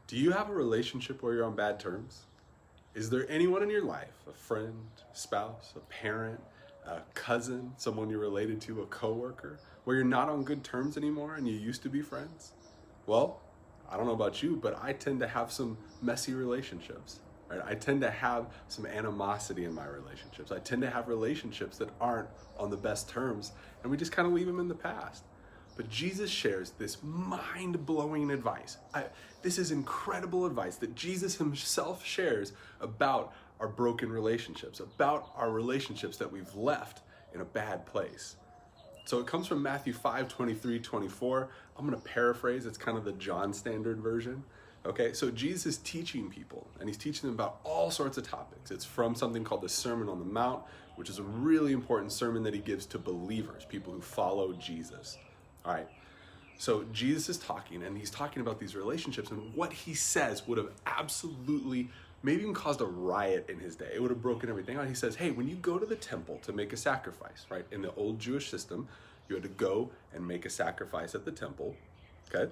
Do you have a relationship where you're on bad terms? Is there anyone in your life, a friend, spouse, a parent, a cousin, someone you're related to, a coworker, where you're not on good terms anymore and you used to be friends? Well, I don't know about you, but I tend to have some messy relationships. Right? I tend to have some animosity in my relationships. I tend to have relationships that aren't on the best terms, and we just kind of leave them in the past. But Jesus shares this mind-blowing advice. This is incredible advice that Jesus himself shares about our broken relationships, about our relationships that we've left in a bad place. So it comes from Matthew 5:23-24. I'm going to paraphrase. It's kind of the John Standard version. Okay, so Jesus is teaching people, and he's teaching them about all sorts of topics. It's from something called the Sermon on the Mount, which is a really important sermon that he gives to believers, people who follow Jesus. All right, so Jesus is talking, and he's talking about these relationships, and what he says would have absolutely, maybe even caused a riot in his day. It would have broken everything out. He says, hey, when you go to the temple to make a sacrifice, right, in the old Jewish system, you had to go and make a sacrifice at the temple, okay?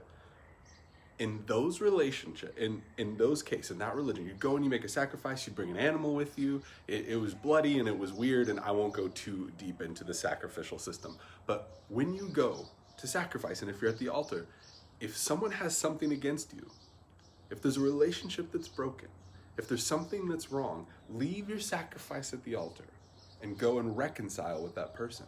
In those relationships, in those cases, in that religion, you go and you make a sacrifice, you bring an animal with you. It was bloody and it was weird, and I won't go too deep into the sacrificial system. But when you go to sacrifice, and if you're at the altar, if someone has something against you, if there's a relationship that's broken, if there's something that's wrong, leave your sacrifice at the altar and go and reconcile with that person.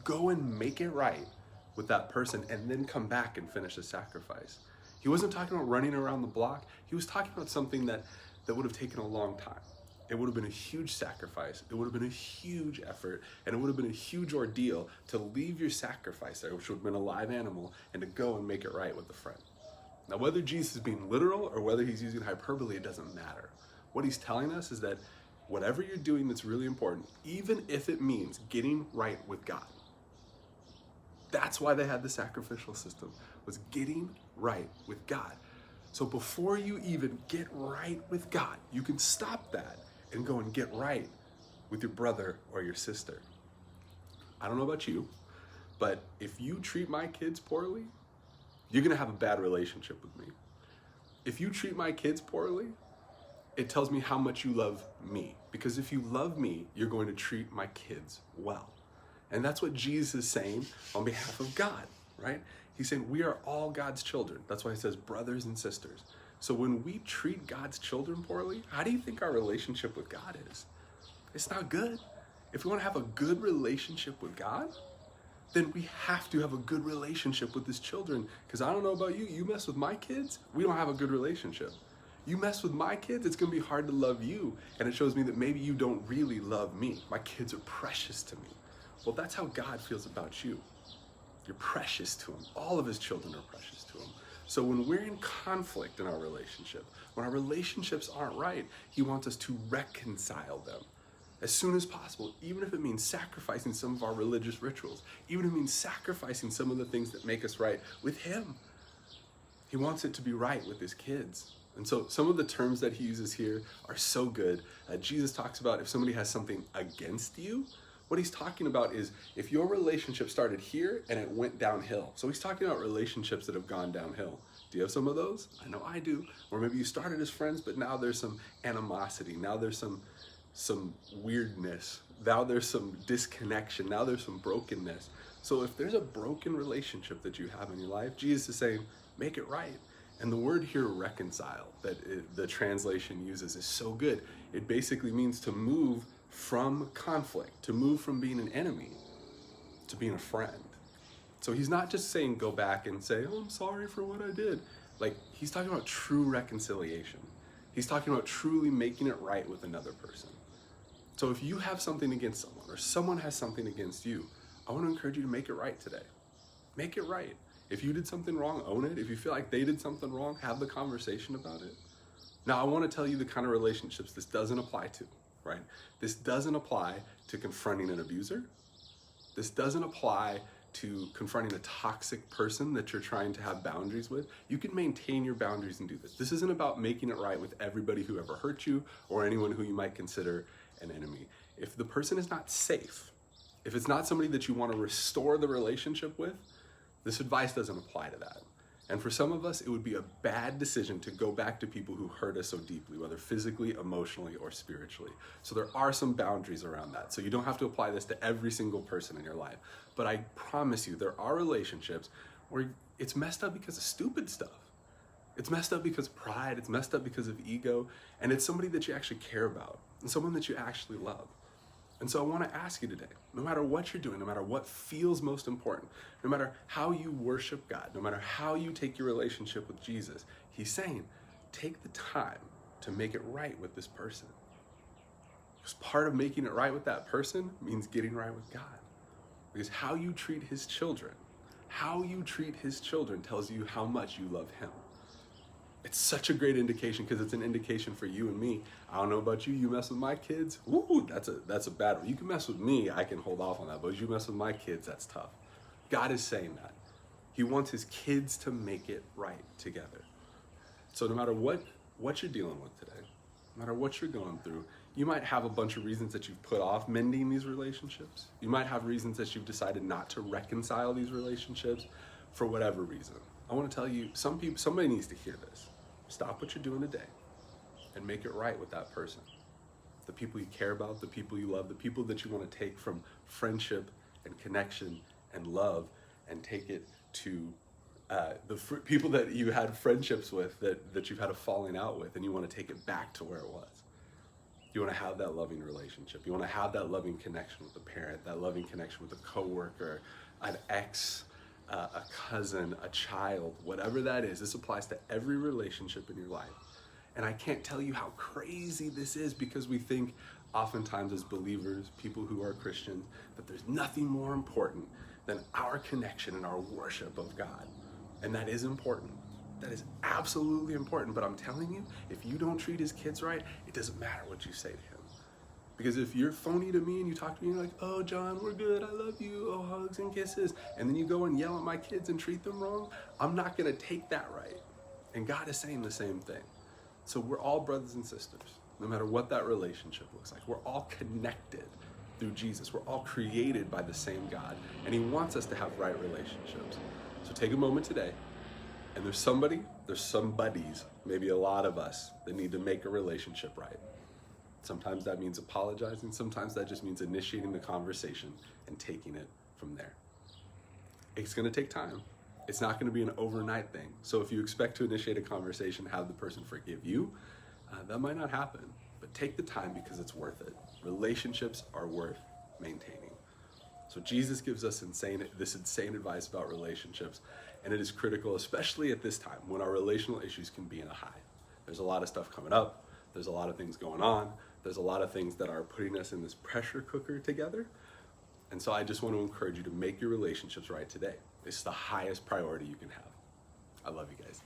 Go and make it right with that person, and then come back and finish the sacrifice. He wasn't talking about running around the block. He was talking about something that would have taken a long time. It would have been a huge sacrifice. It would have been a huge effort, and it would have been a huge ordeal to leave your sacrifice there, which would have been a live animal, and to go and make it right with a friend. Now, whether Jesus is being literal or whether he's using hyperbole, it doesn't matter. What he's telling us is that whatever you're doing that's really important, even if it means getting right with God, that's why they had the sacrificial system, was getting right with God. So before you even get right with God, you can stop that and go and get right with your brother or your sister. I don't know about you, but if you treat my kids poorly, you're gonna have a bad relationship with me. If you treat my kids poorly, it tells me how much you love me. Because if you love me, you're going to treat my kids well. And that's what Jesus is saying on behalf of God, right? He's saying we are all God's children. That's why he says brothers and sisters. So when we treat God's children poorly, how do you think our relationship with God is? It's not good. If we want to have a good relationship with God, then we have to have a good relationship with his children. Because I don't know about you, you mess with my kids, we don't have a good relationship. You mess with my kids, it's going to be hard to love you. And it shows me that maybe you don't really love me. My kids are precious to me. Well, that's how God feels about you. You're precious to him. All of his children are precious to him. So when we're in conflict in our relationship, when our relationships aren't right, he wants us to reconcile them as soon as possible, even if it means sacrificing some of our religious rituals, even if it means sacrificing some of the things that make us right with him. He wants it to be right with his kids. And so some of the terms that he uses here are so good. Jesus talks about if somebody has something against you, what he's talking about is if your relationship started here and it went downhill. So he's talking about relationships that have gone downhill. Do you have some of those? I know I do. Or maybe you started as friends, but now there's some animosity. Now there's some weirdness. Now there's some disconnection. Now there's some brokenness. So if there's a broken relationship that you have in your life, Jesus is saying, make it right. And the word here, reconcile, that the translation uses is so good. It basically means to move from conflict, to move from being an enemy to being a friend. So he's not just saying go back and say, oh, I'm sorry for what I did. Like, he's talking about true reconciliation. He's talking about truly making it right with another person. So if you have something against someone or someone has something against you, I want to encourage you to make it right today. Make it right. If you did something wrong, own it. If you feel like they did something wrong, have the conversation about it. Now, I want to tell you the kind of relationships this doesn't apply to, right? This doesn't apply to confronting an abuser. This doesn't apply to confronting a toxic person that you're trying to have boundaries with. You can maintain your boundaries and do this. This isn't about making it right with everybody who ever hurt you or anyone who you might consider an enemy. If the person is not safe, if it's not somebody that you want to restore the relationship with, this advice doesn't apply to that. And for some of us, it would be a bad decision to go back to people who hurt us so deeply, whether physically, emotionally, or spiritually. So there are some boundaries around that. So you don't have to apply this to every single person in your life. But I promise you, there are relationships where it's messed up because of stupid stuff. It's messed up because of pride, it's messed up because of ego, and it's somebody that you actually care about, and someone that you actually love. And so I want to ask you today, no matter what you're doing, no matter what feels most important, no matter how you worship God, no matter how you take your relationship with Jesus, he's saying, take the time to make it right with this person. Because part of making it right with that person means getting right with God. Because how you treat his children tells you how much you love him. It's such a great indication because it's an indication for you and me. I don't know about you, you mess with my kids, ooh, that's a bad one. You can mess with me, I can hold off on that, but you mess with my kids, that's tough. God is saying that. He wants his kids to make it right together. So no matter what you're dealing with today, no matter what you're going through, you might have a bunch of reasons that you've put off mending these relationships. You might have reasons that you've decided not to reconcile these relationships for whatever reason. I want to tell you, somebody needs to hear this. Stop what you're doing today and make it right with that person. The people you care about, the people you love, the people that you want to take from friendship and connection and love and take it to people that you had friendships with that you've had a falling out with, and you want to take it back to where it was. You want to have that loving relationship. You want to have that loving connection with a parent, that loving connection with a coworker, an ex, a cousin, a child, whatever that is. This applies to every relationship in your life. And I can't tell you how crazy this is, because we think oftentimes as believers, people who are Christians, that there's nothing more important than our connection and our worship of God. And that is important. That is absolutely important. But I'm telling you, if you don't treat his kids right, it doesn't matter what you say to him. Because if you're phony to me and you talk to me and you're like, oh, John, we're good, I love you, oh, hugs and kisses, and then you go and yell at my kids and treat them wrong, I'm not going to take that right. And God is saying the same thing. So we're all brothers and sisters, no matter what that relationship looks like. We're all connected through Jesus. We're all created by the same God, and he wants us to have right relationships. So take a moment today, and there's some buddies, maybe a lot of us, that need to make a relationship right. Sometimes that means apologizing. Sometimes that just means initiating the conversation and taking it from there. It's going to take time. It's not going to be an overnight thing. So if you expect to initiate a conversation, have the person forgive you, that might not happen. But take the time, because it's worth it. Relationships are worth maintaining. So Jesus gives us this insane advice about relationships, and it is critical, especially at this time when our relational issues can be in a high. There's a lot of stuff coming up. There's a lot of things going on. There's a lot of things that are putting us in this pressure cooker together. And so I just want to encourage you to make your relationships right today. It's the highest priority you can have. I love you guys.